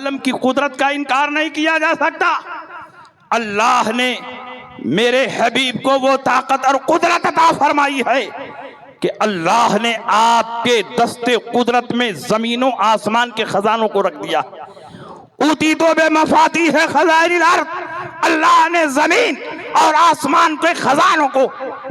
वसल्लम की कुदरत का इनकार नहीं किया जा सकता। अल्लाह ने मेरे हबीब को वो ताकत और कुदरत अता फरमाई है कि अल्लाह ने आपके दस्ते कुदरत में जमीनों आसमान के खजानों को रख दिया। ऊती तो बे मफाती है खजाइनिल अर्द, अल्लाह ने जमीन और आसमान के खजानों को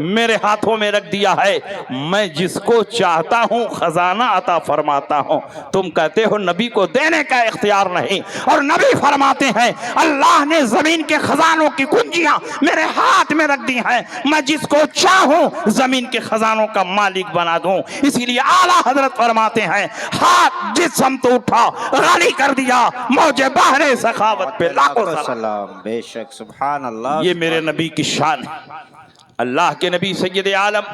मेरे हाथों में रख दिया है। मैं जिसको चाहता हूं खजाना अता फरमाता हूं। तुम कहते हो नबी को देने का इख्तियार नहीं, और नबी फरमाते हैं अल्लाह ने जमीन के खजानों की कुंजियां मेरे हाथ में रख दी हैं, मैं जिसको चाहूं जमीन के खजानों का मालिक बना दूं। इसीलिए आला हजरत फरमाते हैं हाथ जिस समत उठा गाली कर दिया, मौजे बहरे सखावत पे लाखों सलाम। बेशक सुभान अल्लाह। ये मेरे नबी की शान है। अल्लाह के नबी सैयद आलम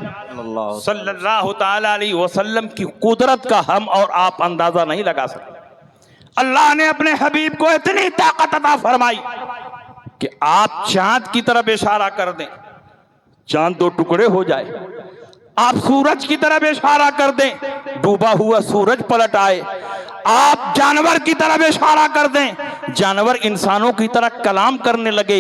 सल्लल्लाहु ताला अलैहि वसल्लम की कुदरत का हम और आप अंदाजा नहीं लगा सकते। अल्लाह ने अपने हबीब को इतनी ताकत अता फरमाई कि आप चांद की तरफ इशारा कर दें, चांद दो टुकड़े हो जाए। आप सूरज की तरफ इशारा कर दें, डूबा हुआ सूरज पलट आए। आप जानवर की तरफ इशारा कर दें, जानवर इंसानों की तरह कलाम करने लगे।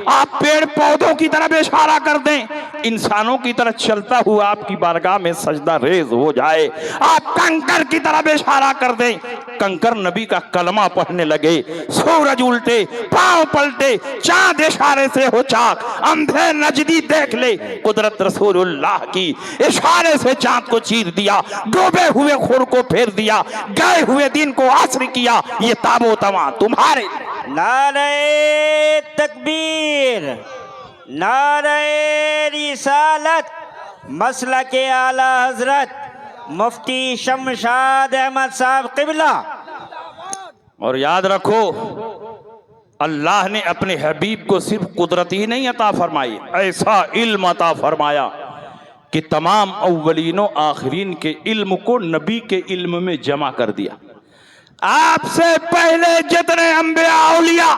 आप पेड़ पौधों की तरफ इशारा कर दें, इंसानों की तरह चलता हुआ आपकी बारगाह में सजदा रेज हो जाए। आप कंकर की तरफ इशारा कर दें, कंकर नबी का कलमा पढ़ने लगे। सूरज उल्टे, पांव पलटे, चांद इशारे से हो चाक, अंधे नजदी देख ले। कुदरत रसूलुल्लाह की इशारे से चांद को चीर दिया, डूबे हुए खुर को फेर दिया, गए हुए दिन को असर किया। ये ताबो तमा तुम्हारे। नारे तकबीर, नारे रिसालत, मसला के आला हजरत मुफ्ती शमशाद अहमद साहब किबला। और याद रखो अल्लाह ने अपने हबीब को सिर्फ कुदरत ही नहीं अता फरमाई, ऐसा इल्म अता फरमाया कि तमाम अव्वलीनों आखिरीन के इल्म को नबी के इल्म में जमा कर दिया। आपसे पहले जितने अंबिया औलिया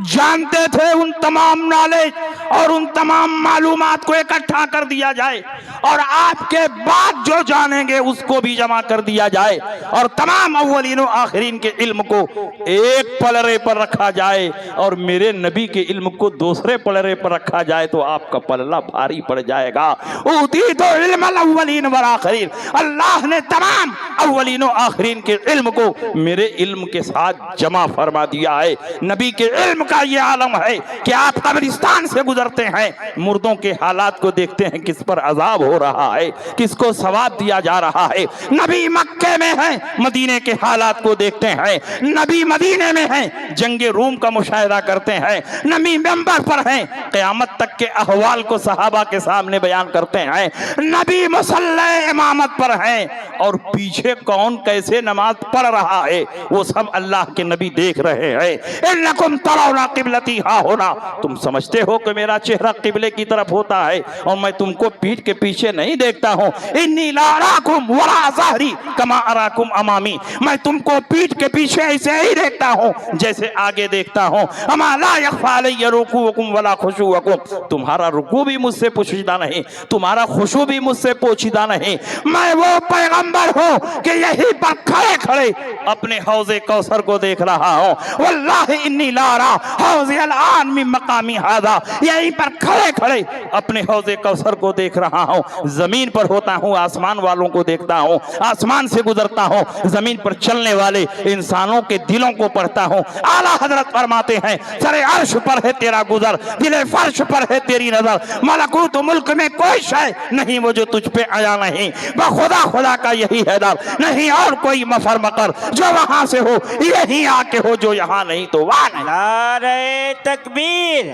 जानते थे उन तमाम नॉलेज और उन तमाम मालूमात को इकट्ठा कर दिया जाए, और आपके बाद जो जानेंगे उसको भी जमा कर दिया जाए, और तमाम अव्वलीनों आखिरीन के इल्म को एक पलड़े पर रखा जाए और मेरे नबी के इल्म को दूसरे पलड़े पर रखा जाए तो आपका पलड़ा भारी पड़ जाएगा। ऊती तो इल्मुल अव्वलीन वल आखिरीन, अल्लाह ने तमाम अव्वलीनों आखिरीन के इल्म को मेरे इल्म के साथ जमा फरमा दिया है। नबी के इल्म का ये आलम है कि आप कब्रिस्तान से गुजरते हैं, मुर्दों के हालात को देखते हैं, किस पर अजाब हो रहा है, किसको सवाब दिया जा रहा है। नबी मक्के में है, मदीने के हालात को देखते हैं। नबी मदीने में है, जंगे रूम का मुशाहिदा करते हैं। नबी मेंबर पर हैं, क़यामत तक के अहवाल को सहाबा के सामने बयान करते हैं। नबी मुसल्ले इमामत पर हैं, और पीछे कौन कैसे नमाज पढ़ रहा है वो सब अल्लाह के नबी देख रहे हैं। इन्नकुम तरौना क़िबलती हा होना, तुम समझते हो कि मेरा चेहरा किबले की तरफ होता है और मैं तुमको पीठ के पीछे नहीं देखता हूँ। इन्नी ला अराकुम वरा ज़हरी कमा अराकुम अमामी, मैं तुमको पीठ के पीछे ऐसे ही देखता हूँ जैसे आगे देखता हूँ। अमा ला यख्फा अलैया रुकूअकुम वला खुशूअकुम, तुम्हारा रुकू भी मुझसे पोशीदा नहीं, तुम्हारा खुशू भी मुझसे पोशीदा नहीं। मैं वो पैगंबर हूँ कि यहीं पर खड़े खड़े अपने हौज़े कौसर को देख रहा हूँ। वल्लाहि इन्नी ला अरा हौज़े अल-आन मिन मकामी हाज़ा, यहीं पर खड़े खड़े अपने हौज़े कौसर को देख रहा हूँ। जमीन पर होता हूँ, आसमान वालों को देखता हूँ, आसमान से गुजरता हूँ, जमीन पर चलने वाले इंसानों के दिलों को पढ़ता हूँ। आला हजरत फरमाते हैं सरे अर्श पर है तेरा गुजर, दिले फर्श पर है तेरी नजर, मलकूत मुल्क में कोई शय नहीं वो जो तुझ पे आया नहीं। खुदा खुदा का यही है दर, नहीं और कोई मफर मकर, जो वहां से हो यही आके हो, जो यहाँ नहीं तो वहां नहीं। नारे तकबीर,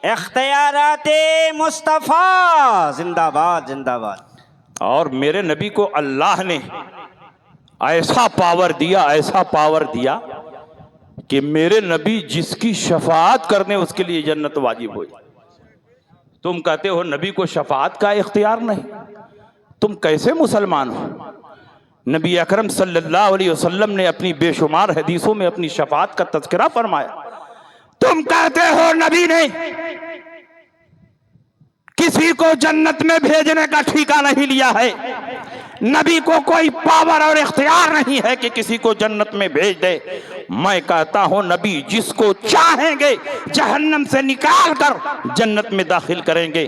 इख्तियाराते मुस्तफा जिंदाबाद जिंदाबाद। और मेरे नबी को अल्लाह ने ऐसा पावर दिया, ऐसा पावर दिया कि मेरे नबी जिसकी शफाअत करने उसके लिए जन्नत वाजिब हो। तुम कहते हो नबी को शफाअत का इख्तियार नहीं, तुम कैसे मुसलमान हो? नबी अकरम सल्लल्लाहु अलैहि वसल्लम ने अपनी बेशुमार हदीसों में अपनी शफाअत का तज़किरा फरमाया। तुम कहते हो नबी ने किसी को जन्नत में भेजने का ठेका नहीं लिया है, नबी को कोई पावर और इख्तियार नहीं है कि किसी को जन्नत में भेज दे। मैं कहता हूं नबी जिसको चाहेंगे जहन्नम से निकाल कर जन्नत में दाखिल करेंगे।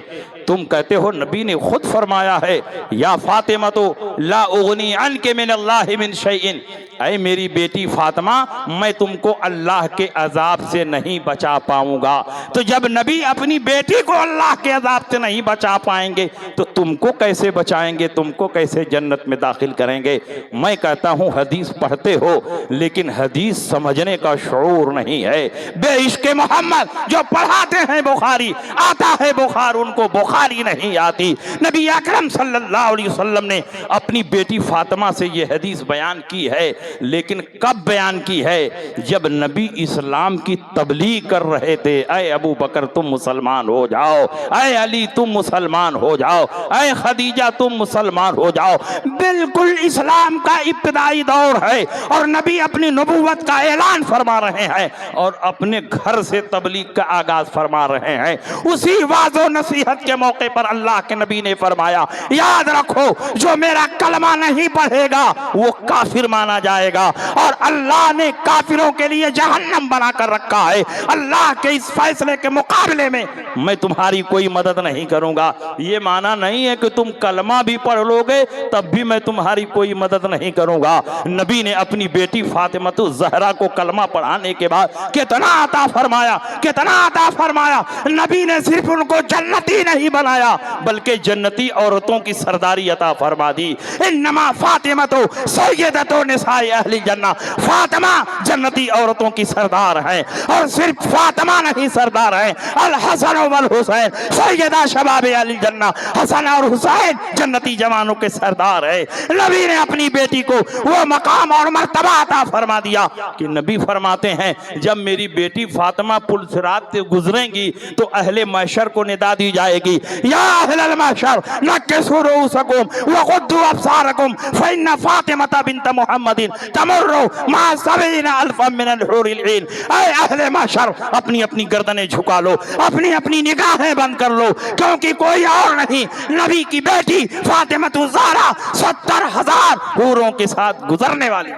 तुम कहते हो नबी ने खुद फरमाया है या फातिमा तो ला उगनी अन्के मिन अल्लाह मिन शैइन, ऐ मेरी बेटी फातिमा मैं तुमको अल्लाह के अजाब से नहीं बचा पाऊंगा। तो जब नबी अपनी बेटी को अल्लाह के अजाब से नहीं बचा पाएंगे तो तुमको कैसे बचाएंगे, तुमको कैसे जन्नत में दाखिल करेंगे। मैं कहता हूं हदीस पढ़ते हो लेकिन हदीस समझने का शऊर नहीं है। बेइश्क़े मोहम्मद जो पढ़ाते हैं बुखारी आता है बुखार, उनको बुखारी नहीं आती। नबी अकरम सल्लल्लाहु अलैहि वसल्लम ने अपनी बेटी फातिमा से ये हदीस बयान की है, लेकिन कब बयान की है, जब नबी इस्लाम की तबलीग कर रहे थे। ऐ अबू बकर तुम मुसलमान हो जाओ, ऐ अली तुम मुसलमान हो जाओ, ऐ खदीजा तुम मुसलमान हो जाओ। बिल्कुल इस्लाम का इब्तिदाई दौर है और नबी अपनी नबूवत का ऐलान फरमा रहे हैं और अपने घर से तबलीग का आगाज फरमा रहे हैं। उसी वाज़ो नसीहत के मौके पर अल्लाह के नबी ने फरमाया याद रखो जो मेरा कलमा नहीं पढ़ेगा वो काफिर माना जाएगा। और अल्लाह ने काफिरों के लिए जहन्नम बना कर रखा है। अल्लाह के इस फैसले के मुकाबले में मैं तुम्हारी कोई मदद नहीं करूंगा। ये माना नहीं है कि तुम कलमा भी पढ़ लोगे तब भी मैं तुम्हारी कोई मदद नहीं करूंगा। नबी ने अपनी बेटी फातिमतु ज़हरा को कलमा पढ़ाने के बाद कितना अता फरमाया, कितना अता फरमाया। नबी ने सिर्फ उनको जन्नती नहीं बनाया बल्कि जन्नती औरतों की सरदारी अता फरमा दी। इन्नमा फातिमतु सय्यदतु निसाए अहली जन्ना, फातिमा जन्नती औरतों की सरदार है। और सिर्फ फातिमा नहीं सरदार है, अल हसन वल हुसैन सय्यदा शबाब अहली जन्ना, हसन और हुसैन जन्नती जवानों के सरदार है। नबी ने अपनी बेटी को वो मकाम और मर्तबा अता फरमा दिया कि नबी फरमाते हैं जब मेरी बेटी फातिमा पुलसिरात से गुजरेंगी तो अहले महशर को निदा दी जाएगी या अहलल महशर नक्किसू रुऊसकुम व गुद्दू अब्सारकुम फइन्न फातिमता बिन्त मुहम्मदिन तमुर्रु मा सबईना अल्फम मिनल हुरिल ईन। ऐ अहले महशर अपनी अपनी गर्दनें झुका लो, अपनी अपनी निगाहें बंद कर लो, क्योंकि कोई और नहीं नबी की बेटी फातिमतु ज़हरा 70,000 हूरों के साथ गुजरने वाली।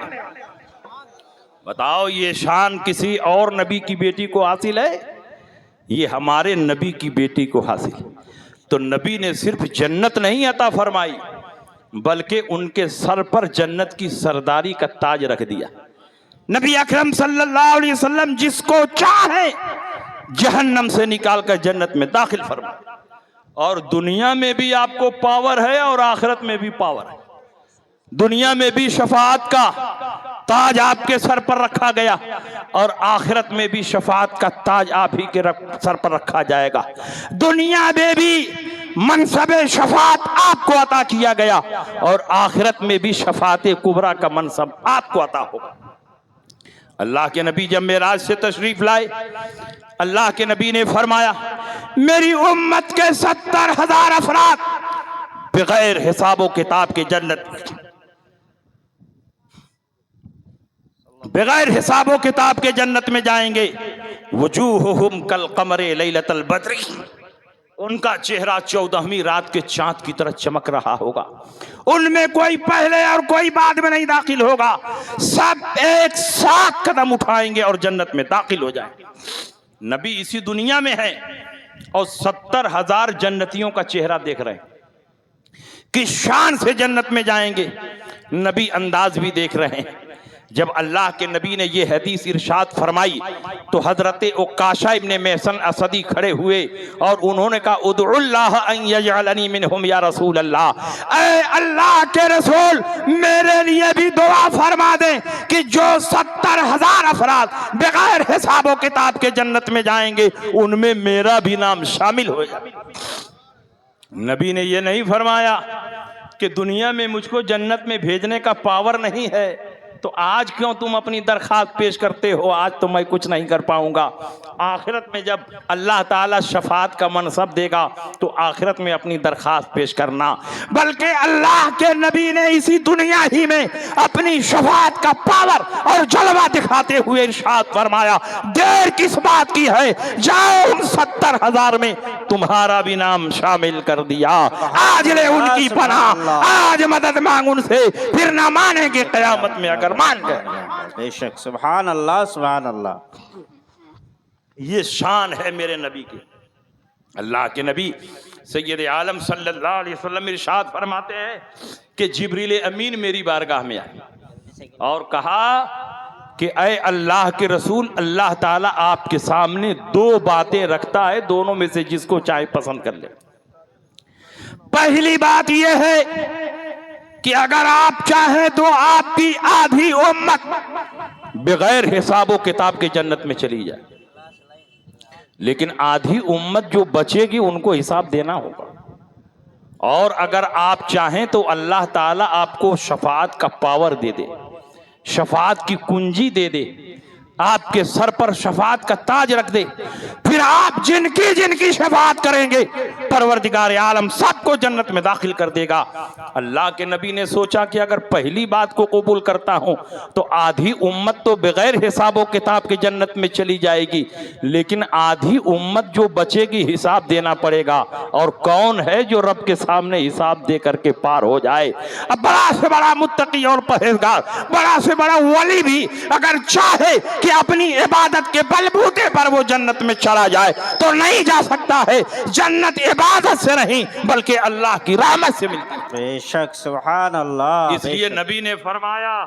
बताओ ये शान किसी और नबी की बेटी को हासिल है? ये हमारे नबी की बेटी को हासिल। तो नबी ने सिर्फ जन्नत नहीं अता फरमाई बल्कि उनके सर पर जन्नत की सरदारी का ताज रख दिया। नबी अकरम सल्लल्लाहु अलैहि वसल्लम जिसको चाहे जहन्नम से निकाल कर जन्नत में दाखिल फरमाए। और दुनिया में भी आपको पावर है और आखिरत में भी पावर है। दुनिया में भी शफाअत का ताज आपके सर पर रखा गया और आखिरत में भी शफाअत का ताज आप ही के सर पर रखा जाएगा। दुनिया में भी मनसब शफाअत आपको अता किया गया और आखिरत में भी शफाअत कुबरा का मनसब आपको अता होगा। अल्लाह के नबी जब मेराज से तशरीफ लाए, अल्लाह के नबी ने फरमाया मेरी उम्मत के 70,000 अफराद बगैर हिसाबो किताब के जन्नत, बगैर हिसाबो किताब के जन्नत में जाएंगे। वजूहुहुम कल कमरे लैलतल बद्री, उनका चेहरा 14वीं रात के चांद की तरह चमक रहा होगा। उनमें कोई पहले और कोई बाद में नहीं दाखिल होगा, सब एक साथ कदम उठाएंगे और जन्नत में दाखिल हो जाएंगे। नबी इसी दुनिया में है और 70,000 जन्नतियों का चेहरा देख रहे हैं। किस शान से जन्नत में जाएंगे नबी अंदाज भी देख रहे हैं। जब अल्लाह के नबी ने ये हदीस इरशाद फरमाई तो हजरत उकाशा इब्ने महसन असदी खड़े हुए और उन्होंने कहा उदउल्लाह अन यजअलनी मिनहुम या रसूल अल्लाह, ऐ अल्लाह के रसूल मेरे लिए भी दुआ फरमा दें कि जो 70,000 अफराद बगैर हिसाब किताब के जन्नत में जाएंगे उनमें मेरा भी नाम शामिल हो जाए। नबी ने ये नहीं फरमाया कि दुनिया में मुझको जन्नत में भेजने का पावर नहीं है तो आज क्यों तुम अपनी दरख्वास्त पेश करते हो, आज तो मैं कुछ नहीं कर पाऊंगा। आखिरत में जब अल्लाह ताला शफाअत का मनसब देगा तो आखिरत में अपनी दरख्वास्त पेश करना। बल्कि अल्लाह के नबी ने इसी दुनिया ही में अपनी शफाअत का पावर और जलवा दिखाते हुए इरशाद फरमाया देर किस बात की है, जाओ उन 70,000 में तुम्हारा भी नाम शामिल कर दिया। आज ले उनकी पनाह, आज मदद मांग उनसे, फिर ना मानेंगे क़यामत में अगर कर मान गए। बेशक, सुभान अल्लाह सुभान अल्लाह। ये शान है मेरे नबी की। अल्लाह के नबी सैयद आलम सल्लल्लाहु अलैहि वसल्लम इरशाद फरमाते हैं कि जिब्रील अमीन मेरी बारगाह में आए और कहा कि ऐ अल्लाह के रसूल, अल्लाह ताला आपके सामने दो बातें रखता है, दोनों में से जिसको चाहे पसंद कर ले। पहली बात यह है कि अगर आप चाहें तो आपकी आधी उम्मत बगैर हिसाब किताब के जन्नत में चली जाए, लेकिन आधी उम्मत जो बचेगी उनको हिसाब देना होगा। और अगर आप चाहें तो अल्लाह ताला आपको शफाअत का पावर दे दे, शफाअत की कुंजी दे दे, आपके सर पर शफाअत का ताज रख दे, फिर आप जिनकी जिनकी शफाअत करेंगे परवरदिगार आलम सबको जन्नत में दाखिल कर देगा। अल्लाह के नबी ने सोचा कि अगर पहली बात को कबूल करता हूं तो आधी उम्मत तो बगैर हिसाब किताब के जन्नत में चली जाएगी, लेकिन आधी उम्मत जो बचेगी हिसाब देना पड़ेगा। और कौन है जो रब के सामने हिसाब दे करके पार हो जाए? अब बड़ा से बड़ा मुत्तकी और परहेजगार, बड़ा से बड़ा वली भी अगर चाहे कि अपनी इबादत के बलबूते पर वो जन्नत में चला जाए तो नहीं जा सकता है। जन्नत इबादत से नहीं बल्कि अल्लाह की रहमत से मिलती है। बेशक, सुभान अल्लाह। इसलिए नबी ने फरमाया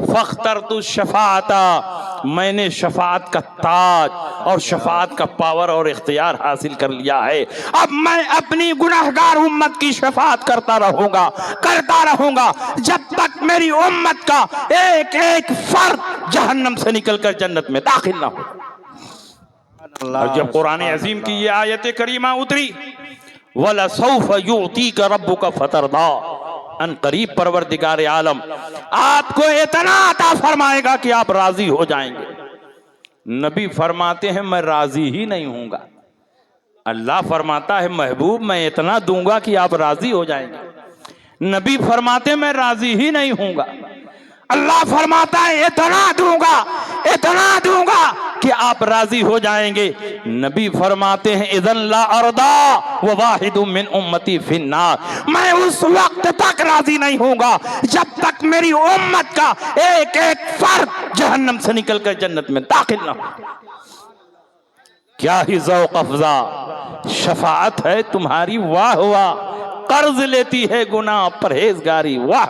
फख्तरतु शफाअता, मैंने शफाअत का ताज और शफाअत का पावर और इख्तियार हासिल कर लिया है। अब मैं अपनी गुनहगार उम्मत की शफाअत करता रहूंगा जब तक मेरी उम्मत का एक एक फर्द जहन्नम से निकलकर जन्नत में दाखिल ना हो। और जब कुरान अजीम की ये आयत करीमा उतरी, वला सौफ युतीका रब्बुका फतरदा, अन करीब परवरदिगार आलम आपको इतना अता फरमाएगा कि आप राजी हो जाएंगे। नबी फरमाते हैं मैं राजी ही नहीं हूंगा। अल्लाह फरमाता है महबूब मैं इतना दूंगा कि आप राजी हो जाएंगे। नबी फरमाते मैं राजी ही नहीं हूंगा। अल्लाह फरमाता है इतना दूंगा कि आप राजी हो जाएंगे। नबी फरमाते हैं इज़न ला अर्दा व वाहिदुम मिन उम्मती फिन्नार, मैं उस वक्त तक राजी नहीं होगा जब तक मेरी उम्मत का एक एक फर्द जहन्नम से निकलकर जन्नत में दाखिल ना हो। क्या ही ज़ौक़ अफ़ज़ा शफाअत है तुम्हारी, वाह वाह। कर्ज लेती है गुनाह परहेजगारी, वाह।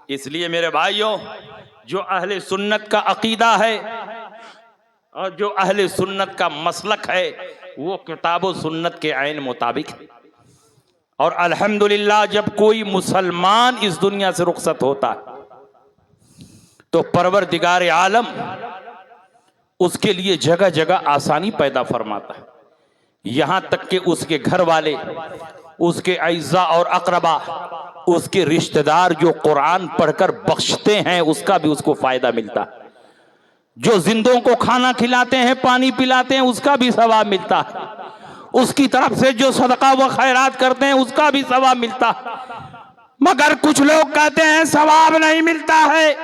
इसलिए मेरे भाइयों, जो अहले सुन्नत का अकीदा है और जो अहले सुन्नत का मसलक है वो किताब व सुन्नत के ऐन मुताबिक है। और अल्हम्दुलिल्लाह जब कोई मुसलमान इस दुनिया से रुखसत होता है तो परवरदिगार आलम उसके लिए जगह जगह आसानी पैदा फरमाता है। यहां तक कि उसके घर वाले, उसके अइज़ा और अक़रबा, उसके रिश्तेदार जो कुरान पढ़कर बख्शते हैं उसका भी उसको फायदा मिलता है। जो जिंदों को खाना खिलाते हैं, पानी पिलाते हैं, उसका भी सवाब मिलता है। उसकी तरफ से जो सदका व खैरात करते हैं उसका भी सवाब मिलता है। मगर कुछ लोग कहते हैं सवाब नहीं मिलता है,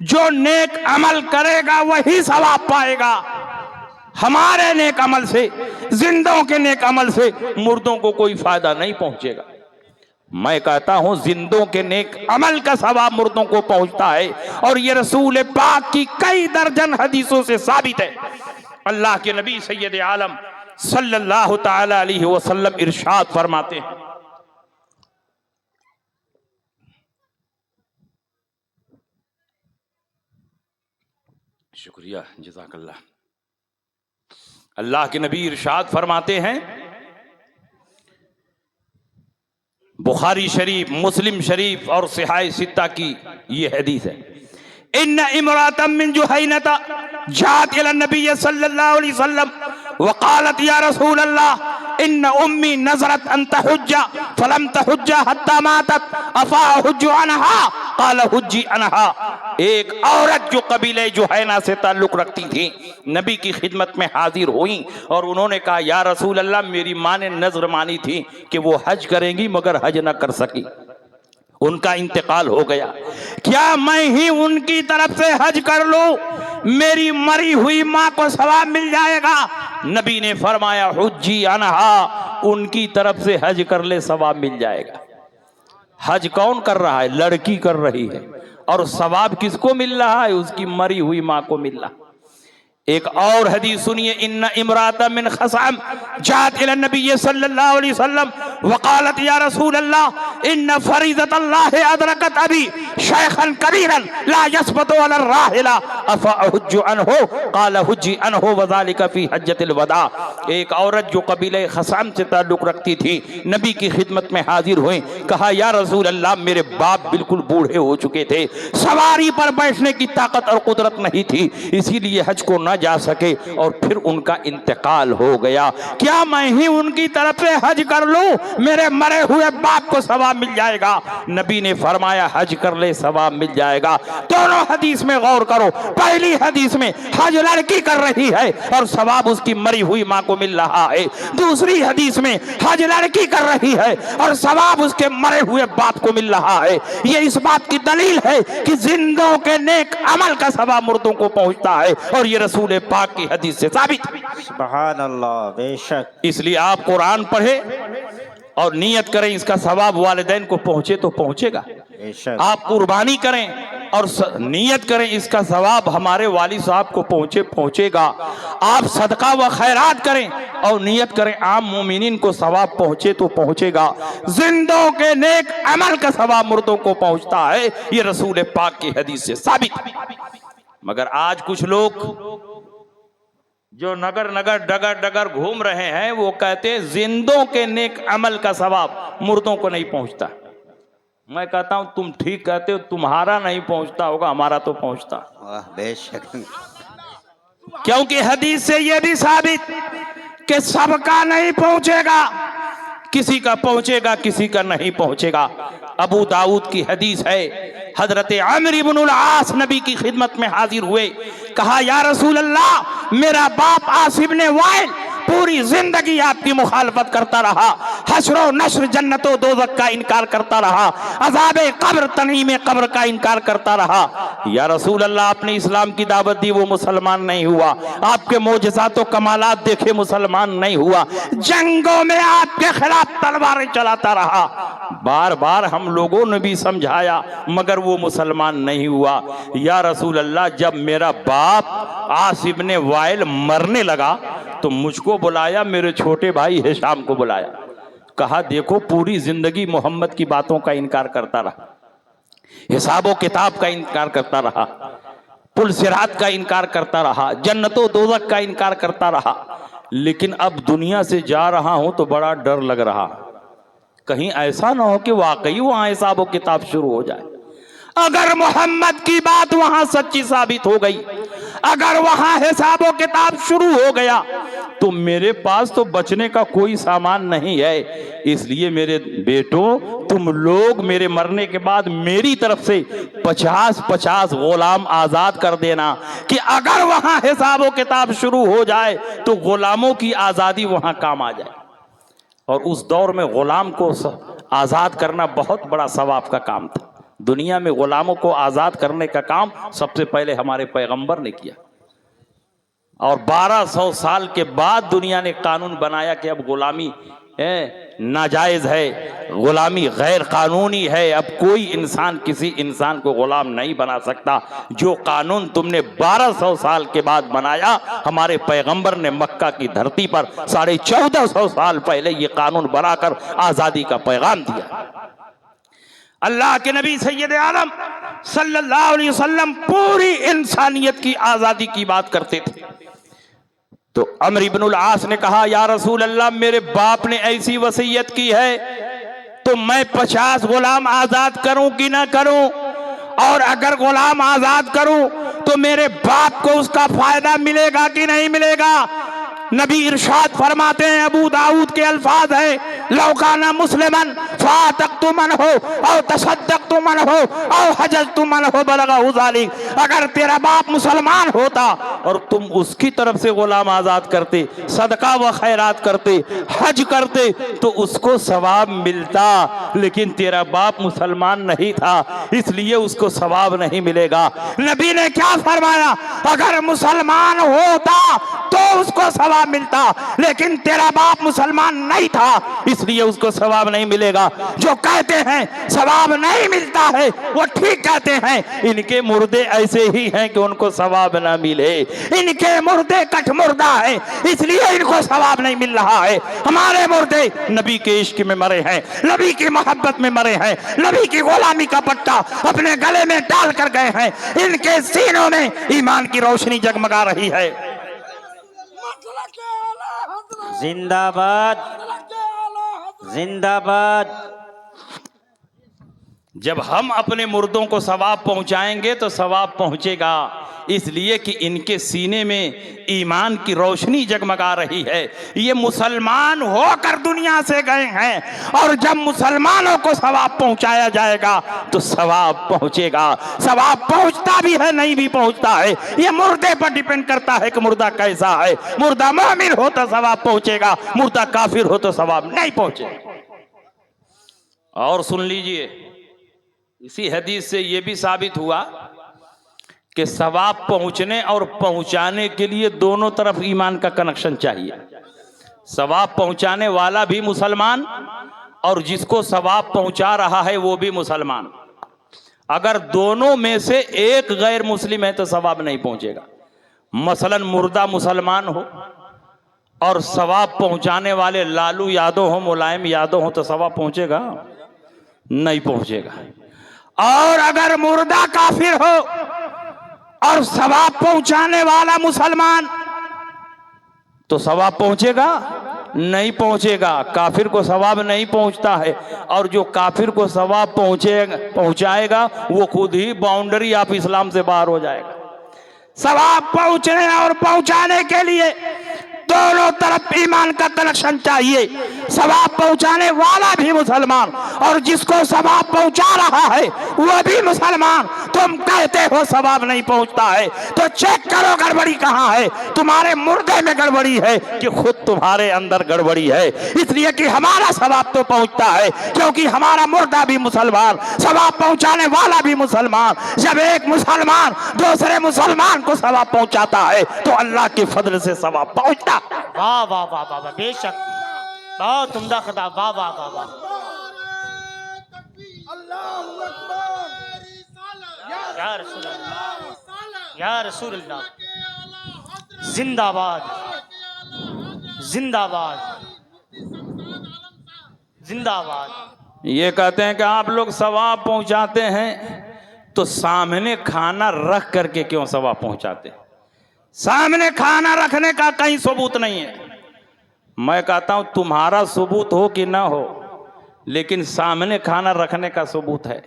जो नेक अमल करेगा वही सवाब पाएगा। हमारे नेक अमल से, जिंदों के नेक अमल से मुर्दों को कोई फायदा नहीं पहुंचेगा। मैं कहता हूं जिंदों के नेक अमल का सवाब मुर्दों को पहुंचता है और ये रसूल पाक की कई दर्जन हदीसों से साबित है। अल्लाह के नबी सैयद आलम सल्लल्लाहु ताला अलैहि वसल्लम इरशाद फरमाते हैं, शुक्रिया जज़ाकल्लाह। अल्लाह के नबी इरशाद फरमाते हैं, बुखारी शरीफ, मुस्लिम शरीफ और सिहाह सित्ता की ये हदीस है, इन्ना इमरातम मिन जुहैनता जात इला नबी सल्लल्लाहु अलैहि वसल्लम वक़ालत या रसूल अल्लाह इन्न उम्मी नज़रत अन तहुज्जा फलम तहुज्जा हत्ता मातत अफा हुज्जु अनहा क़ाल हुज्जी अनहा। एक औरत जो कबीले जुहैना से ताल्लुक़ रखती थी नबी की खिदमत में हाजिर हुई और उन्होंने कहा या रसूल अल्लाह मेरी माँ ने नज़र मानी थी कि वो हज करेंगी मगर हज न कर सकी, उनका इंतकाल हो गया, क्या मैं ही उनकी तरफ से हज कर लूं, मेरी मरी हुई माँ को सवाब मिल जाएगा? नबी ने फरमाया हुज्जी अनहा, उनकी तरफ से हज कर ले सवाब मिल जाएगा। हज कौन कर रहा है? लड़की कर रही है और सवाब किसको मिल रहा है? उसकी मरी हुई माँ को मिल रहा। एक और हदीस सुनिए, इन्ना इमराता मिन खसाम जात इला नबी सल्लल्लाहु अलैहि वसल्लम वकालत या रसूल अल्लाह इन्ना फरीज़त अल्लाह अदरकत अबी शेखन कबीरन ला यसबतु अला राहिला अफा हुज्जु अनहु काल हुज्जी अनहु वज़ालिका फी हज्जतिल वदा। एक औरत जो कबीले खसाम से ताल्लुक रखती थी नबी की खिदमत में हाजिर हुई, कहा या रसूल अल्लाह मेरे बाप बिल्कुल बूढ़े हो चुके थे, सवारी पर बैठने की ताकत और कुदरत नहीं थी, इसीलिए हज को न जा सके और फिर उनका इंतकाल हो गया। क्या मैं ही उनकी तरफ से हज कर लूं? मेरे मरे हुए बाप को सवाब मिल जाएगा। नबी ने फरमाया हज कर ले, सवाब मिल जाएगा। दोनों हदीस में गौर करो। पहली हदीस में हज लड़की कर रही है और सवाब उसकी मरी हुई मां को मिल रहा है। दूसरी हदीस में हज लड़की कर रही है और सवाब उसके मरे हुए बाप को मिल रहा है। यह इस बात की दलील है कि जिंदों के नेक अमल का सवाब मुर्दों को पहुंचता है और ये रसूल पाक की हदीस से साबित है। सुभान अल्लाह, बेशक। इसलिए आप कुरान पढ़े और नियत करें इसका सवाब वालिदैन को पहुंचे तो पहुंचेगा। बेशक। आप कुर्बानी करें और नियत करें इसका सवाब हमारे वालिद साहब को पहुंचेगा। आप सदका व खैरात करें और नियत करें आम मोमिनीन को सवाब पहुंचे तो पहुंचेगा। जिंदों के नेक अमल का सवाब मुर्दों को पहुंचता है, ये रसूल पाक की हदीस से साबित है। मगर आज कुछ लोग जो नगर नगर डगर डगर घूम रहे हैं वो कहते हैं जिंदों के नेक अमल का सवाब मुर्दों को नहीं पहुंचता। मैं कहता हूं तुम ठीक कहते हो, तुम्हारा नहीं पहुंचता होगा, हमारा तो पहुंचता। बेशक। क्योंकि हदीस से यह भी साबित कि सबका नहीं पहुंचेगा, किसी का पहुंचेगा किसी का नहीं पहुंचेगा। अबू दाऊद की हदीस है, हजरत अमर इब्नुल आस नबी की खिदमत में हाजिर हुए, कहा या रसूल अल्लाह मेरा बाप आस इब्ने वाइल पूरी जिंदगी आपकी मुखालफत करता रहा, हश्र नश्र जन्नतो दोज़ख का इनकार करता रहा, अज़ाबे कब्र तनीम कब्र का इनकार करता रहा। या रसूल अल्लाह आपने इस्लाम की दावत दी वो मुसलमान नहीं हुआ, आपके मोजज़ात व कमालात देखे मुसलमान नहीं हुआ, जंगों में आपके खिलाफ तलवारें चलाता रहा। बार बार हम लोगों ने भी समझाया मगर वो मुसलमान नहीं हुआ। या रसूल अल्लाह जब मेरा बाप आस इब्ने वाइल मरने लगा तो मुझको बुलाया, मेरे छोटे भाई हिशाम को बुलाया, कहा देखो पूरी जिंदगी मोहम्मद की बातों का इनकार करता रहा, हिसाबो किताब का इनकार करता रहा, पुल सिरात का इनकार करता रहा, जन्नतो दोज़ख का इनकार करता रहा, लेकिन अब दुनिया से जा रहा हूं तो बड़ा डर लग रहा, कहीं ऐसा ना हो कि वाकई वहां हिसाबो किताब शुरू हो जाए। अगर मोहम्मद की बात वहां सच्ची साबित हो गई, अगर वहां हिसाबो किताब शुरू हो गया तो मेरे पास तो बचने का कोई सामान नहीं है। इसलिए मेरे बेटों तुम लोग मेरे मरने के बाद मेरी तरफ से 50-50 गुलाम आजाद कर देना कि अगर वहां हिसाबो किताब शुरू हो जाए तो गुलामों की आजादी वहां काम आ जाए। और उस दौर में गुलाम को आजाद करना बहुत बड़ा सवाब का काम था। दुनिया में गुलामों को आजाद करने का काम सबसे पहले हमारे पैगंबर ने किया और 1200 साल के बाद दुनिया ने कानून बनाया कि अब गुलामी नाजायज है, गुलामी गैर कानूनी है, अब कोई इंसान किसी इंसान को गुलाम नहीं बना सकता। जो कानून तुमने 1200 साल के बाद बनाया, हमारे पैगंबर ने मक्का की धरती पर 1450 साल पहले ये कानून बनाकर आजादी का पैगाम दिया। अल्लाह के नबी सैयद आलम सल्लल्लाहु अलैहि वसल्लम पूरी इंसानियत की आजादी की बात करते थे। तो अमर इब्नुल आस ने कहा या रसूल अल्लाह मेरे बाप ने ऐसी वसीयत की है तो मैं 50 गुलाम आजाद करूं कि ना करूं, और अगर गुलाम आजाद करूं तो मेरे बाप को उसका फायदा मिलेगा कि नहीं मिलेगा। नबी इरशाद फरमाते हैं, अबू दाऊद के अल्फाज है, लौकाना मुस्लिमन फातक्तुमन हो और तसद्दक्तुमन हो और हजजतुमन हो बलगा उजालिक। अगर तेरा बाप मुसलमान होता और तुम उसकी तरफ से गुलाम आजाद करते, सदका व खैरात करते, हज करते तो उसको सवाब मिलता, लेकिन तेरा बाप मुसलमान नहीं था इसलिए उसको सवाब नहीं मिलेगा। नबी ने क्या फरमाया, अगर मुसलमान होता तो उसको सवाब मिलता, लेकिन तेरा बाप मुसलमान नहीं था इसलिए उसको सवाब नहीं मिलेगा। जो कहते हैं सवाब नहीं मिलता है वो ठीक कहते हैं। इनके मुर्दे ऐसे ही हैं कि उनको सवाब ना मिले। इनके मुर्दे कठमुर्दा है, इसलिए इनको सवाब नहीं मिल रहा है। हमारे मुर्दे नबी के इश्क में मरे हैं, नबी की मोहब्बत में मरे हैं, नबी की गुलामी का पट्टा अपने गले में डाल कर गए हैं। इनके सीनों में ईमान की रोशनी जगमगा रही है। जिंदाबाद जिंदाबाद। जब हम अपने मुर्दों को सवाब पहुंचाएंगे तो सवाब पहुंचेगा, इसलिए कि इनके सीने में ईमान की रोशनी जगमगा रही है। ये मुसलमान होकर दुनिया से गए हैं और जब मुसलमानों को सवाब पहुंचाया जाएगा तो सवाब पहुंचेगा। सवाब पहुंचता भी है, नहीं भी पहुंचता है, ये मुर्दे पर डिपेंड करता है कि मुर्दा कैसा है। मुर्दा मोमिन हो तो सवाब पहुंचेगा, मुर्दा काफिर हो तो सवाब नहीं पहुंचेगा। और सुन लीजिए, इसी हदीस से यह भी साबित हुआ कि सवाब पहुंचने और पहुंचाने के लिए दोनों तरफ ईमान का कनेक्शन चाहिए। सवाब पहुंचाने वाला भी मुसलमान और जिसको सवाब पहुंचा रहा है वो भी मुसलमान। अगर दोनों में से एक गैर मुस्लिम है तो सवाब नहीं पहुंचेगा। मसलन मुर्दा मुसलमान हो और सवाब पहुंचाने वाले लालू यादव हो, मुलायम यादव हो, तो सवाब पहुंचेगा? नहीं पहुंचेगा। और अगर मुर्दा काफिर हो और सवाब पहुंचाने वाला मुसलमान, तो सवाब पहुंचेगा? नहीं पहुंचेगा। काफिर को सवाब नहीं पहुंचता है, और जो काफिर को सवाब पहुंचाएगा वो खुद ही बाउंड्री ऑफ इस्लाम से बाहर हो जाएगा। सवाब पहुंचने और पहुंचाने के लिए दोनों तरफ ईमान का कनेक्शन चाहिए। सवाब पहुंचाने वाला भी मुसलमान और जिसको सवाब पहुंचा रहा है वो भी मुसलमान। तुम कहते हो सवाब नहीं पहुंचता है तो चेक करो गड़बड़ी कहां है। तुम्हारे मुर्दे में गड़बड़ी है कि खुद तुम्हारे अंदर गड़बड़ी है। इसलिए कि हमारा सवाब तो पहुंचता है क्योंकि हमारा मुर्दा भी मुसलमान, सवाब पहुंचाने वाला भी मुसलमान। जब एक मुसलमान दूसरे मुसलमान को सवाब पहुंचाता है तो अल्लाह के फजल से सवाब पहुंचता। वाह वाह वाह वाह वाह, बेशक बहुत उम्दा खिताब। वाह वाह वाह वाह। या रसूल अल्लाह, या रसूल अल्लाह, जिंदाबाद जिंदाबाद जिंदाबाद। ये कहते हैं कि आप लोग सवाब पहुंचाते हैं तो सामने खाना रख करके क्यों सवाब पहुंचाते हैं? सामने खाना रखने का कहीं सबूत नहीं है। मैं कहता हूं तुम्हारा सबूत हो कि ना हो, लेकिन सामने खाना रखने का सबूत है।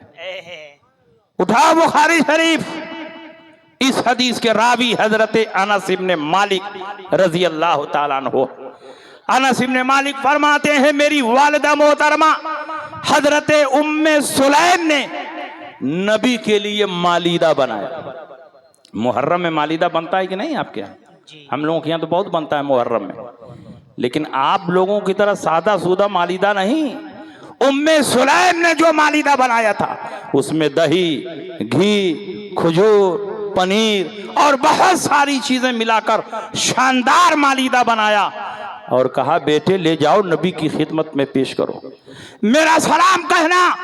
उठाओ बुखारी शरीफ, इस हदीस के रावी हजरत अनस इब्न मालिक रजी अल्लाह ताला अन्हु। अनस इब्न मालिक फरमाते हैं मेरी वालिदा मोहतरमा हजरत उम्मे सुलैम ने नबी के लिए मालीदा बनाया। मुहर्रम में मालीदा बनता है कि नहीं आपके यहाँ? हम लोगों के यहाँ तो बहुत बनता है मुहर्रम में, लेकिन आप लोगों की तरह सादा सूदा मालीदा नहीं। उम्मे सुलैम ने जो मालीदा बनाया था उसमें दही, घी, खजूर, पनीर और बहुत सारी चीजें मिलाकर शानदार मालीदा बनाया और कहा बेटे ले जाओ नबी की खिदमत में पेश करो, मेरा सलाम कहना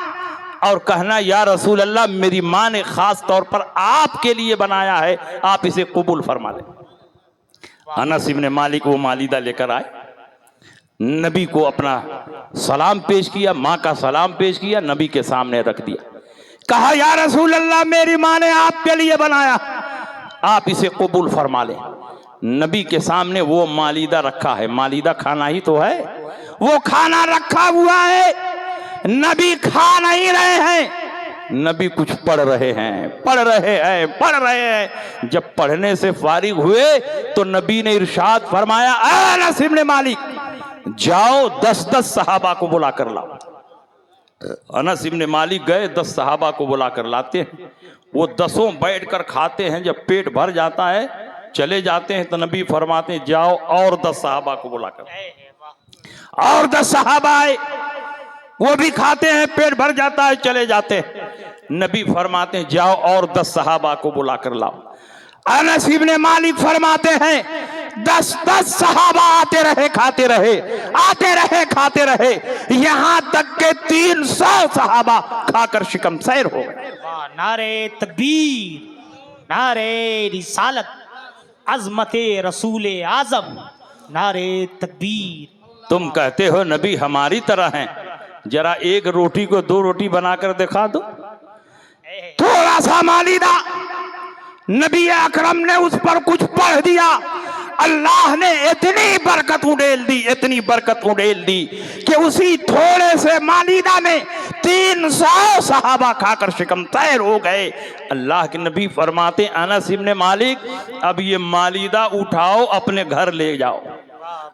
और कहना या रसूल अल्लाह मेरी माँ ने खास तौर पर आपके लिए बनाया है, आप इसे कबूल फरमा लें। अनस इब्न मालिक वो मालीदा लेकर आए, नबी को अपना सलाम पेश किया, माँ का सलाम पेश किया, नबी के सामने रख दिया। कहा या रसूल अल्लाह मेरी माँ ने आपके लिए बनाया, आप इसे कबूल फरमा लें। नबी के सामने वो मालीदा रखा है, मालीदा खाना ही तो है, वो खाना रखा हुआ है, नबी खा नहीं रहे हैं, नबी कुछ पढ़ रहे हैं। जब पढ़ने से फारिग हुए तो नबी ने इरशाद फरमाया अनस इब्न मालिक जाओ 10-10 सहाबा को बुला कर लाओ। अनस इब्न मालिक गए, 10 सहाबा को बुला कर लाते हैं। वो 10 बैठकर खाते हैं, जब पेट भर जाता है चले जाते हैं तो नबी फरमाते हैं जाओ और 10 सहाबा को बुलाकर। और 10 सहाबा आए, वो भी खाते हैं, पेट भर जाता है चले जाते हैं। नबी फरमाते हैं जाओ और 10 सहाबा को बुला कर लाओ। अनस इब्न मालिक फरमाते हैं 10-10 सहाबा आते रहे खाते रहे, आते रहे खाते रहे, यहां तक के 300 सहाबा खाकर शिकमसैर हो गए। वाह, नारे तकबीर, नारे रिसालत, अजमते रसूल आजम, नारे तकबीर। तुम कहते हो नबी हमारी तरह हैं, जरा एक रोटी को 2 रोटी बनाकर दिखा दो, थोड़ा सा मालिदा, नबी अकरम ने उस पर कुछ पढ़ दिया, अल्लाह ने इतनी बरकत उड़ेल दी, इतनी बरकत उड़ेल दी कि उसी थोड़े से मालिदा में 300 सहाबा खाकर शिकमसैर हो गए। अल्लाह के नबी फरमाते, अनस इब्ने मालिक, अब ये मालिदा उठाओ, अपने घर ले जाओ,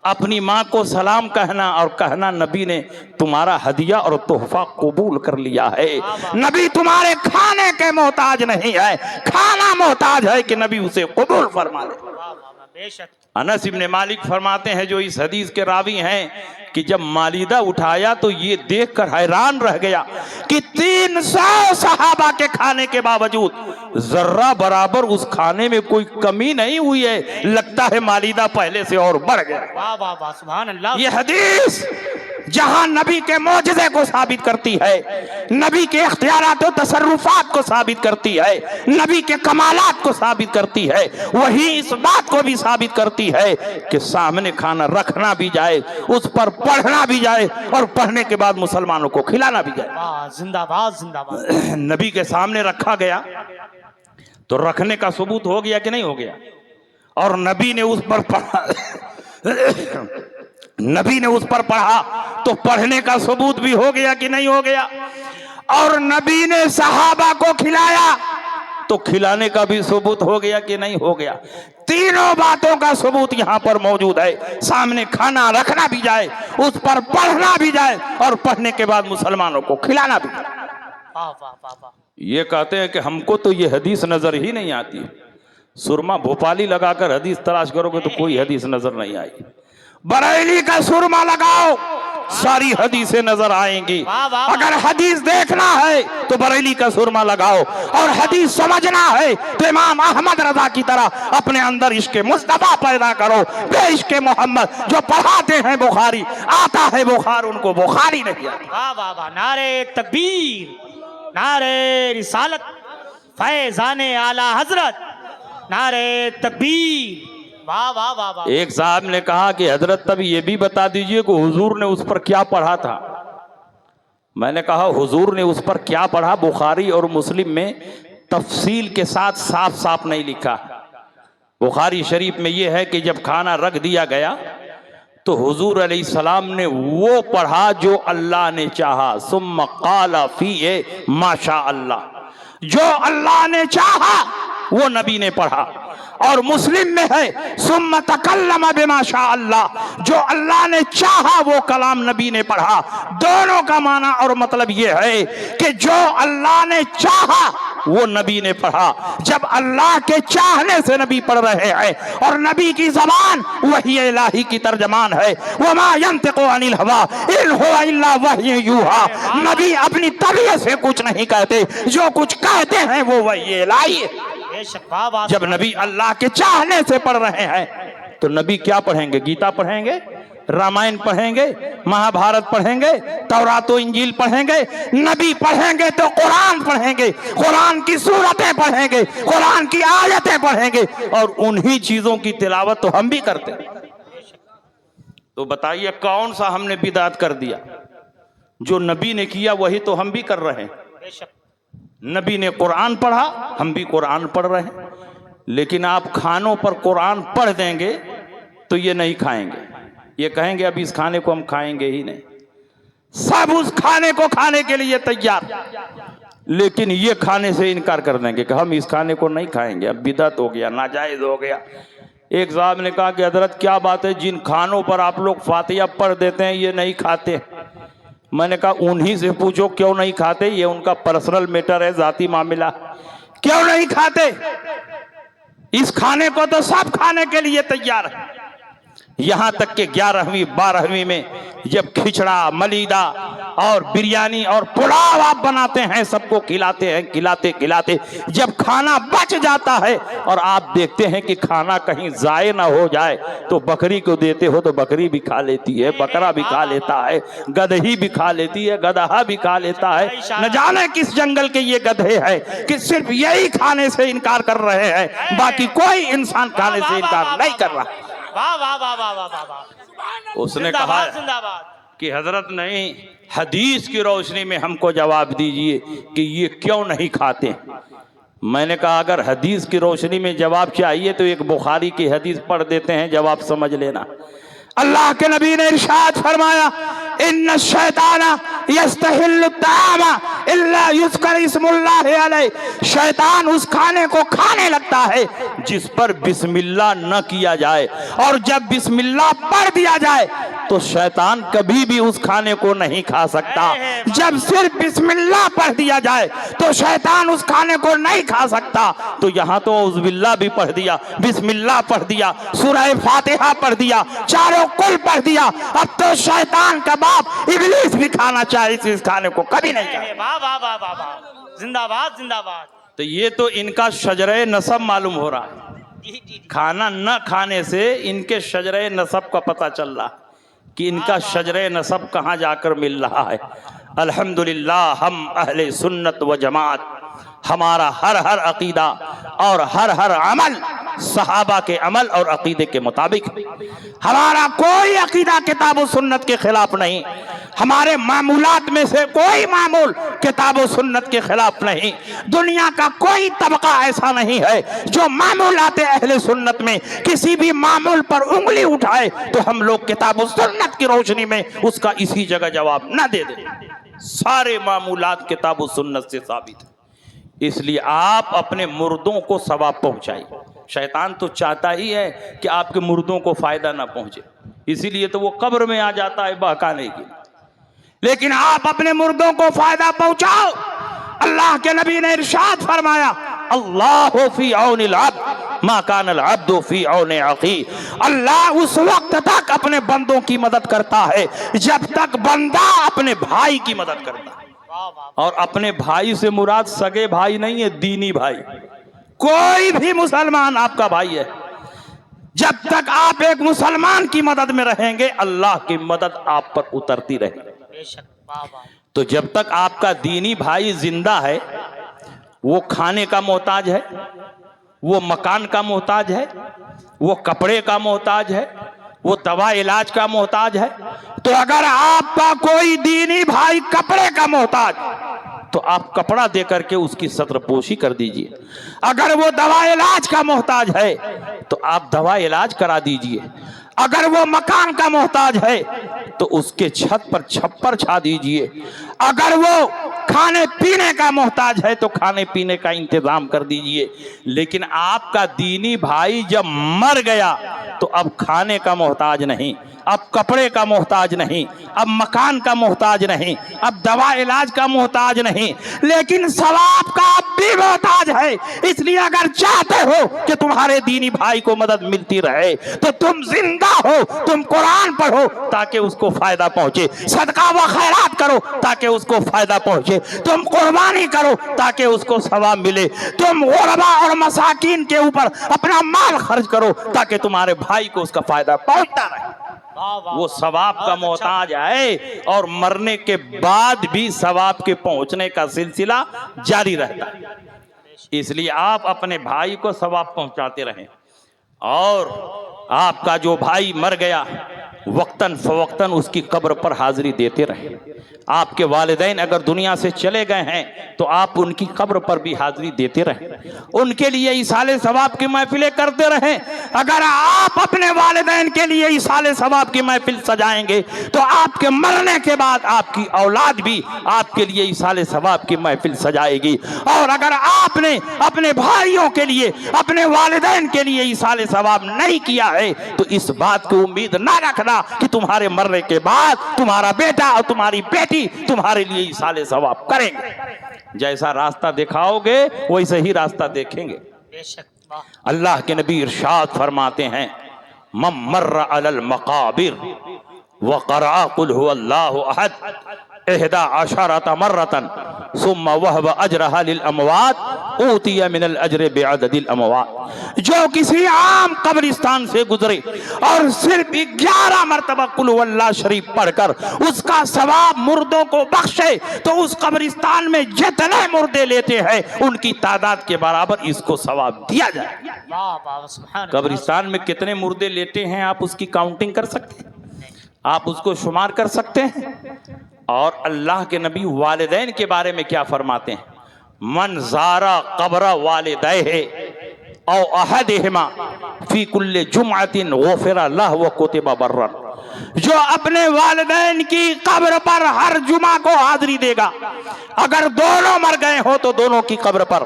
अपनी माँ को सलाम कहना और कहना नबी ने तुम्हारा हदिया और तोहफा कबूल कर लिया है। नबी तुम्हारे खाने के मोहताज नहीं है, खाना मोहताज है कि नबी उसे कबूल फरमा ले। बेशक। अनस इब्ने मालिक फरमाते हैं, जो इस हदीस के रावी हैं, कि जब मालिदा उठाया तो ये देखकर हैरान रह गया कि 300 सहाबा के खाने के बावजूद जर्रा बराबर उस खाने में कोई कमी नहीं हुई है, लगता है मालिदा पहले से और बढ़ गया। वाह वाह वाह, सुभान अल्लाह। ये हदीस जहां नबी के मौजज़े को साबित करती है, नबी के इख्तियारात और तसर्रुफात को साबित करती है, नबी के कमालात को साबित करती है, वही इस बात को भी साबित करती है कि सामने खाना रखना भी जाए, उस पर पढ़ना भी जाए और पढ़ने के बाद मुसलमानों को खिलाना भी जाए। वाह, जिंदाबाद जिंदाबाद। नबी के सामने रखा गया तो रखने का सबूत हो गया कि नहीं हो गया, और नबी ने उस पर पढ़ा नबी ने उस पर पढ़ा तो पढ़ने का सबूत भी हो गया कि नहीं हो गया, और नबी ने सहाबा को खिलाया तो खिलाने का भी सबूत हो गया कि नहीं हो गया। तीनों बातों का सबूत यहां पर मौजूद है। सामने खाना रखना भी जाए, उस पर पढ़ना भी जाए और पढ़ने के बाद मुसलमानों को खिलाना भी जाए। वाह वाह वाह वाह। ये कहते हैं कि हमको तो ये हदीस नजर ही नहीं आती। सुरमा भोपाली लगाकर हदीस तलाश करोगे तो कोई हदीस नजर नहीं आएगी। बरेली का सुरमा लगाओ, सारी हदीसें नजर आएंगी। वाह, वाह, अगर हदीस देखना है तो बरेली का सुरमा लगाओ, और हदीस समझना है तो इमाम अहमद रजा की तरह अपने अंदर इश्क मुस्तफा पैदा करो। बेइश्क मोहम्मद जो पढ़ाते हैं बुखारी, आता है बुखार, उनको बुखारी नहीं आती। वाह वाह वाह, नारे तकबीर, नारे रिसालत, फैजाने आला हजरत, नारे तकबीर। वाह वाह वाह वाह। एक साहब ने कहा कि हजरत तब ये भी बता दीजिए कि हुजूर ने उस पर क्या पढ़ा था। मैंने कहा हुजूर ने उस पर क्या पढ़ा, बुखारी और मुस्लिम में तफसील के साथ साफ साफ नहीं लिखा। बुखारी शरीफ में यह है कि जब खाना रख दिया गया तो हुजूर अलैहिस्सलाम ने वो पढ़ा जो अल्लाह ने चाहा, सुम्मा क़ाला फ़ीहे माशा अल्लाह, जो अल्लाह ने चाहा वो नबी ने पढ़ा। और मुस्लिम में है सुम्मा तकल्लम बिमा शा अल्लाह, जो अल्लाह ने चाहा वो कलाम नबी ने पढ़ा। दोनों का माना और मतलब ये है कि जो अल्लाह ने चाहा वो नबी ने पढ़ा। जब अल्लाह के चाहने से नबी पढ़ रहे हैं और नबी की जबान वही इलाही की तर्जमान है, वमा यंतिकु अनिल हवा इन हुवा इल्ला वही यूहा, नबी अपनी तबीयत से कुछ नहीं कहते, जो कुछ कहते हैं वो वही इलाही है। जब नबी अल्लाह के चाहने से पढ़ रहे हैं तो नबी क्या पढ़ेंगे? गीता पढ़ेंगे, रामायण पढ़ेंगे, महाभारत पढ़ेंगे, तौरात और इंजील पढ़ेंगे? नबी पढ़ेंगे तो कुरान पढ़ेंगे, कुरान की सूरतें पढ़ेंगे, कुरान की आयतें पढ़ेंगे, और उन्हीं चीजों की तिलावत तो हम भी करते हैं। तो बताइए कौन सा हमने बिदात कर दिया? जो नबी ने किया वही तो हम भी कर रहे हैं। नबी ने कुरान पढ़ा, हम भी कुरान पढ़ रहे हैं। लेकिन आप खानों पर कुरान पढ़ देंगे तो ये नहीं खाएंगे, ये कहेंगे अब इस खाने को हम खाएंगे ही नहीं। सब उस खाने को खाने के लिए तैयार, लेकिन ये खाने से इनकार कर देंगे कि हम इस खाने को नहीं खाएंगे, अब बिदअत हो गया, नाजायज हो गया। एक साहब ने कहा कि हजरत क्या बात है, जिन खानों पर आप लोग फातिहा पढ़ देते हैं ये नहीं खाते। मैंने कहा उन्हीं से पूछो क्यों नहीं खाते, ये उनका पर्सनल मैटर है, जाती मामला, क्यों नहीं खाते? इस खाने को तो सब खाने के लिए तैयार है। यहां तक कि 11वीं 12वीं में जब खिचड़ा, मलीदा और बिरयानी और पुलाव आप बनाते हैं, सबको खिलाते हैं, खिलाते खिलाते जब खाना बच जाता है और आप देखते हैं कि खाना कहीं जाए ना हो जाए तो बकरी को देते हो तो बकरी भी खा लेती है, बकरा भी खा लेता है, गदही भी खा लेती है, गदहा भी खा लेता है। न जाने किस जंगल के ये गधे हैं कि सिर्फ यही खाने से इनकार कर रहे हैं, बाकी कोई इंसान खाने से इनकार नहीं कर रहा। वाह वाह वाह वाह वाह वाह। उसने कहा कि हजरत नहीं, हदीस की रोशनी में हमको जवाब दीजिए कि ये क्यों नहीं खाते। मैंने कहा अगर हदीस की रोशनी में जवाब चाहिए तो एक बुखारी की हदीस पढ़ देते हैं, जवाब समझ लेना। अल्लाह के नबी ने इरशाद फरमाया, इन्ना शैताना यस्तहिल्लु तामा इल्ला युज़कर इस्मुल्लाहि अलैहि, शैतान उस खाने को खाने लगता है जिस पर बिस्मिल्लाह न किया जाए, और जब बिस्मिल्लाह पढ़ दिया जाए तो शैतान कभी भी उस खाने को नहीं खा सकता। जब सिर्फ बिस्मिल्लाह पढ़ दिया जाए तो शैतान उस खाने को नहीं खा सकता। तो यहाँ तो औज़ुबिल्लाह भी पढ़ दिया, बिस्मिल्लाह पढ़ दिया, सूरह फातिहा पढ़ दिया, चारों कुल पढ़ दिया, अब तो शैतान का बाप इब्लीस भी खाना चाहे इस खाने को कभी नहीं खाए। वाह वाह वाह वाह वाह, जिंदाबाद जिंदाबाद। तो ये तो इनका शजरे नसब मालूम हो रहा है। खाना न खाने से इनके शजरे नसब का पता चल रहा कि इनका शजरे नसब कहाँ जाकर मिल रहा है। अल्हम्दुलिल्लाह हम अहले सुन्नत व जमात, हमारा हर हर अकीदा और हर हर अमल सहाबा के अमल और अकीदे के मुताबिक। हमारा कोई अकीदा किताब व सुन्नत के खिलाफ नहीं, हमारे मामूलात में से कोई मामूल किताब व सुन्नत के खिलाफ नहीं। दुनिया का कोई तबका ऐसा नहीं है जो मामूलात अहले सुन्नत में किसी भी मामूल पर उंगली उठाए तो हम लोग किताब व सुन्नत की रोशनी में उसका इसी जगह जवाब न दे दें। सारे मामूलात किताब व सुन्नत से साबित है। इसलिए आप अपने मुर्दों को सवाब पहुंचाइए। शैतान तो चाहता ही है कि आपके मुर्दों को फायदा ना पहुंचे, इसीलिए तो वो कब्र में आ जाता है बहकाने के। लेकिन आप अपने मुर्दों को फायदा पहुंचाओ। अल्लाह के नबी ने इरशाद फरमाया, अल्लाह फी औनिल अब्द मा कानल अब्दु फी औनि अखी। अल्लाह उस वक्त तक अपने बंदों की मदद करता है जब तक बंदा अपने भाई की मदद करता है। और अपने भाई से मुराद सगे भाई नहीं है, दीनी भाई। कोई भी मुसलमान आपका भाई है। जब तक आप एक मुसलमान की मदद में रहेंगे अल्लाह की मदद आप पर उतरती रहेगी। तो जब तक आपका दीनी भाई जिंदा है, वो खाने का मोहताज है, वो मकान का मोहताज है, वो कपड़े का मोहताज है, वो दवा इलाज का मोहताज है। तो अगर आपका कोई दीनी भाई कपड़े का मोहताज तो आप कपड़ा देकर के उसकी सत्रपोशी कर दीजिए। अगर वो दवा इलाज का मोहताज है तो आप दवा इलाज करा दीजिए। अगर वो मकान का मोहताज है तो उसके छत पर छप्पर छा दीजिए। अगर वो खाने पीने का मोहताज है तो खाने पीने का इंतजाम कर दीजिए। लेकिन आपका दीनी भाई जब मर गया तो अब खाने का मोहताज नहीं, अब कपड़े का मोहताज नहीं, अब मकान का मोहताज नहीं, अब दवा इलाज का मोहताज नहीं, लेकिन सवाब का अब भी मोहताज है। इसलिए अगर चाहते हो कि तुम्हारे दीनी भाई को मदद मिलती रहे तो तुम जिंदा हो, तुम कुरान पढ़ो ताकि उसको फायदा पहुंचे, सदका व खैरात करो ताकि उसको फायदा पहुंचे, तुम कुर्बानी करो ताकि उसको सवाब मिले, तुम गुरबा और मसाकीन के ऊपर अपना माल खर्च करो ताकि तुम्हारे भाई को उसका फायदा पहुंचता रहे। वो सवाब का मोहताज है और मरने के बाद भी सवाब के पहुंचने का सिलसिला जारी रहता है। इसलिए आप अपने भाई को सवाब पहुंचाते रहें। और आपका जो भाई मर गया वक्तन फवक्तन उसकी कब्र पर हाजिरी देते रहें। आपके वालिदैन अगर दुनिया से चले गए हैं तो आप उनकी कब्र पर भी हाजिरी देते रहें, उनके लिए इसाले सवाब की महफिलें करते रहें। अगर आप अपने वालिदैन के लिए इसाले सवाब की महफिल सजाएंगे तो आपके मरने के बाद आपकी औलाद भी आपके लिए इसाले सवाब की महफिल सजाएगी। और अगर आपने अपने भाइयों के लिए, अपने वालिदैन के लिए इसाले सवाब नहीं किया है तो इस बात की उम्मीद ना रखना कि तुम्हारे मरने के बाद तुम्हारा बेटा और तुम्हारी बेटी तुम्हारे लिए इसाले सवाब करेंगे। जैसा रास्ता दिखाओगे वैसे ही रास्ता देखेंगे। अल्लाह के नबी इरशाद फरमाते हैं, मम मर्रा अलल मकाबिर व क़रा कुल हुवल्लाहु अहद एहदा अशरत मर्रतन सुम्मा वहब अजरहा लिल अमवात ऊतिया मिनल अजर बिअददिल अमवात। जो किसी आम कब्रिस्तान से गुजरे और सिर्फ 11 मरतबा कुल हुवल्लाह शरीफ पढ़कर उसका सवाब मुर्दों को बख्शे तो उस कब्रिस्तान में जितने मुर्दे लेते हैं उनकी तादाद के बराबर इसको सवाब दिया जाए। वाह वाह सुभान अल्लाह। कब्रिस्तान में कितने मुर्दे लेते हैं आप उसकी काउंटिंग कर सकते हैं? आप उसको शुमार कर सकते हैं? और अल्लाह के नबी वालिदैन के बारे में क्या फरमाते हैं? मन ज़ारा कब्र वालिदैहि औ अहदिहिमा फी कुल्ले जुमअतिन गुफिरा लहु व कुतिबा बर्रन। जो अपने वालिदैन की कब्र पर हर जुमा को हाजिरी देगा, अगर दोनों मर गए हो तो दोनों की कब्र पर,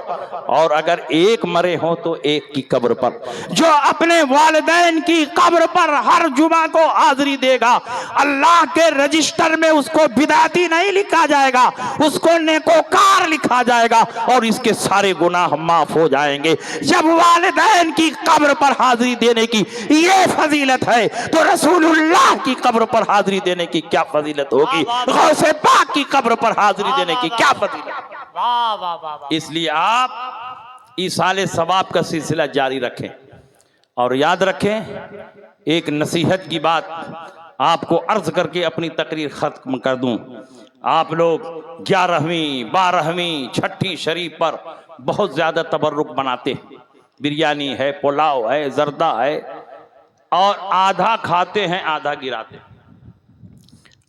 और अगर एक मरे हो तो एक की कब्र पर। जो अपने वालिदैन की कब्र पर हर जुमा को हाजिरी देगा, अल्लाह के रजिस्टर में उसको बिदाती नहीं लिखा जाएगा, उसको नेकोकार लिखा जाएगा और इसके सारे गुनाह माफ हो जाएंगे। जब वालिदैन की कब्र पर हाजिरी देने की ये फजीलत है तो रसूलुल्लाह की कब्र पर हाजिरी देने की क्या फजीलत होगी, गौसे पाक की कब्र पर हाजिरी देने की क्या फजीलत। वाह वाह वाह। इसलिए आप ईसाले सवाब का सिलसिला जारी रखें और याद रखें, एक नसीहत की बात आपको अर्ज करके अपनी तकरीर खत्म कर दूं। आप लोग 11वीं 12वीं छठी शरीफ पर बहुत ज्यादा तबर्रुक बनाते हैं। बिरयानी है, पुलाव है, जर्दा है, और आधा खाते हैं आधा गिराते हैं।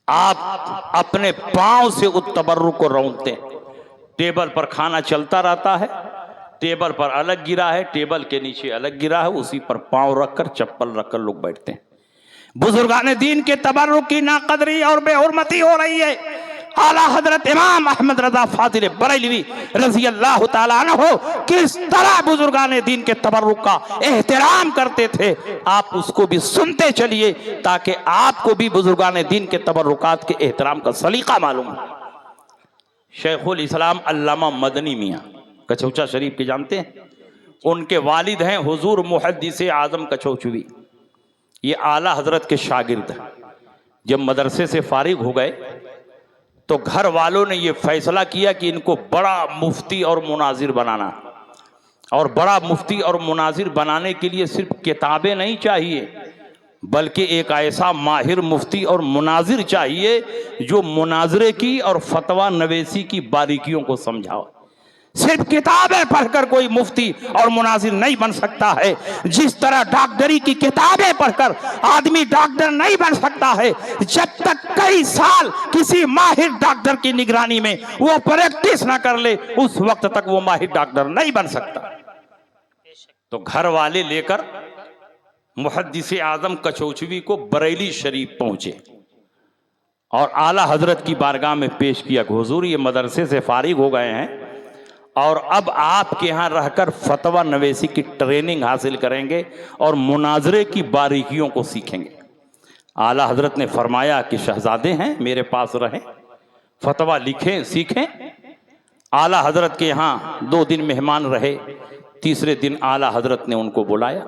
आप अपने पांव से उस तबर्रुक को रौंदते हैं। टेबल पर खाना चलता रहता है, टेबल पर अलग गिरा है, टेबल के नीचे अलग गिरा है, उसी पर पांव रखकर चप्पल रखकर लोग बैठते हैं। बुजुर्गान दीन के तबर्रुक की नाकदरी और बेहुरमती हो रही है। आला हजरत इमाम अहमद रजा फाजिल बरेलवी रजी अल्लाह ताला अन्हु किस तरह बुजुर्गान दीन के तबर्रुक का एहतराम करते थे, आप उसको भी सुनते चलिए ताकि आपको भी बुजुर्गान दीन के तबर्रुकात के एहतराम का सलीका मालूम हो। शेखुल इस्लाम अल्लामा मदनी मियाँ कचौचा शरीफ के जानते हैं? उनके वालिद हैं हुजूर मुहद्दिस आजम कचौचवी। ये आला हजरत के शागिर्द हैं। जब मदरसे से फारिग हो गए तो घर वालों ने यह फैसला किया कि इनको बड़ा मुफ्ती और मुनाजिर बनाना, और बड़ा मुफ्ती और मुनाजिर बनाने के लिए सिर्फ किताबें नहीं चाहिए बल्कि एक ऐसा माहिर मुफ्ती और मुनाजिर चाहिए जो मुनाजरे की और फतवा नवेसी की बारीकियों को समझाओ। सिर्फ किताबें पढ़कर कोई मुफ्ती और मुनाजिर नहीं बन सकता है, जिस तरह डॉक्टरी की किताबें पढ़कर आदमी डॉक्टर नहीं बन सकता है, जब तक कई साल किसी माहिर डॉक्टर की निगरानी में वो प्रैक्टिस ना कर ले उस वक्त तक वो माहिर डॉक्टर नहीं बन सकता। तो घर वाले लेकर मुहद्दिस आजम कचौचवी को बरेली शरीफ पहुंचे और आला हजरत की बारगाह में पेश किया। हुजूर, ये मदरसे से फारिग हो गए हैं और अब आपके यहाँ रहकर फतवा नवेसी की ट्रेनिंग हासिल करेंगे और मुनाजरे की बारीकियों को सीखेंगे। आला हजरत ने फरमाया कि शहजादे हैं, मेरे पास रहें, फतवा लिखें, सीखें। आला हजरत के यहाँ 2 दिन मेहमान रहे। तीसरे दिन आला हजरत ने उनको बुलाया।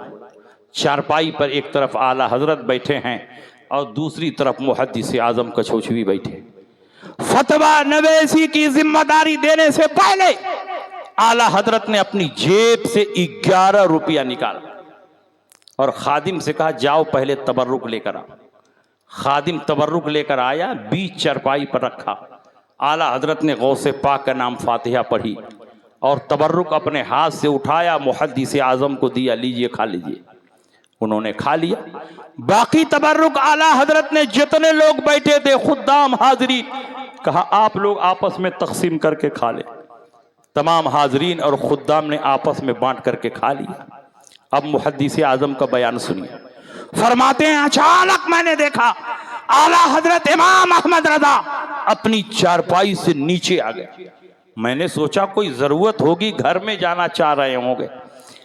चारपाई पर एक तरफ आला हजरत बैठे हैं और दूसरी तरफ मुहद्दिस आजम कचौचवी बैठे। फतवा नवेसी की जिम्मेदारी देने से पहले आला हजरत ने अपनी जेब से 11 रुपया निकाला और खादिम से कहा, जाओ पहले तबर्रुक लेकर आओ। खादिम तबर्रुक लेकर आया, बीच चारपाई पर रखा। आला हजरत ने गौसे पाक का नाम फातिहा पढ़ी और तबर्रुक अपने हाथ से उठाया, मुहद्दिस आजम को दिया, लीजिए खा लीजिए। उन्होंने खा लिया। बाकी तबर्रुक आला हजरत ने जितने लोग बैठे थे खुद्दाम हाजरी कहा, आप लोग आपस में तकसीम करके खा ले। तमाम हाजरीन और खुद्दाम ने आपस में बांट करके खा लिया। अब मुहद्दिस आजम का बयान सुनिए। फरमाते हैं, अचानक मैंने देखा आला हजरत इमाम अहमद रजा अपनी चारपाई से नीचे आ गए। मैंने सोचा कोई जरूरत होगी, घर में जाना चाह रहे होंगे,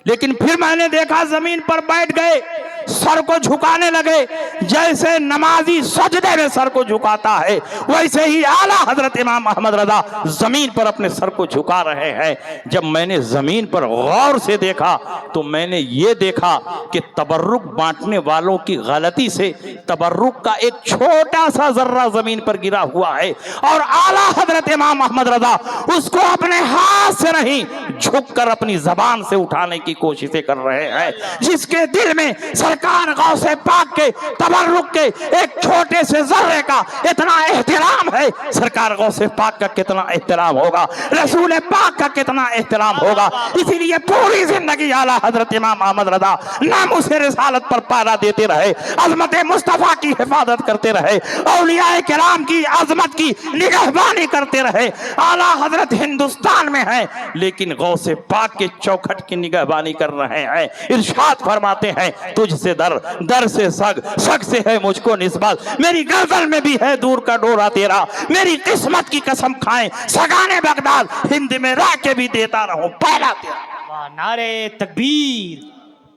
लेकिन फिर मैंने देखा जमीन पर बैठ गए। सर को झुकाने लगे। जैसे नमाजी सजदे में सर को झुकाता है, वैसे ही आला हजरत इमाम अहमद रजा जमीन पर अपने सर को झुका रहे हैं। जब मैंने जमीन पर गौर से देखा तो मैंने ये देखा कि तबर्रुक बांटने वालों की गलती से तबर्रुक का एक छोटा सा जर्रा जमीन पर गिरा हुआ है और आला हजरत इमाम अहमद रजा उसको अपने हाथ से नहीं झुककर अपनी जबान से उठाने की कोशिशें कर रहे हैं। जिसके दिल में सरकार गौसे पाक के तबर्रुक के एक छोटे से जर्रे का इतना एहतराम है, सरकार गौसे पाक का कितना एहतराम होगा, रसूल पाक का कितना एहतराम होगा। इसीलिए पूरी जिंदगी आला हजरत इमाम अहमद रजा नामुसे रिसालत पर पहरा देते रहे, अजमत मुस्तफा की हिफाजत करते रहे, औलियाए किराम की अजमत की निगहबानी करते रहे। आला हजरत हिंदुस्तान में है लेकिन गौसे पाक के चौखट की निगहबानी कर रहे हैं। इरशाद फरमाते हैं, तुझसे दर, दर से सग, सग से है मुझको निस्बत, मेरी गर्दन में भी है दूर का डोरा तेरा, मेरी किस्मत की कसम खाएं सगाने बगदाद हिंद में रह के भी देता रहूं पहला तेरा। वाह, नारे तकबीर,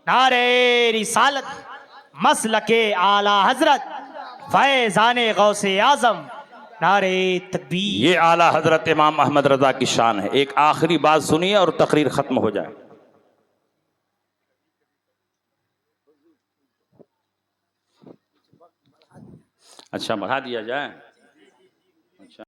नारे रिसालत, मसलके आला हजरत, फैजाने गौसे आजम, नारे तकबीर। ये आला हजरत इमाम अहमद रजा की शान है। एक आखिरी बात सुनिए और तकरीर खत्म हो जाए। अच्छा, बढ़ा दिया जाए।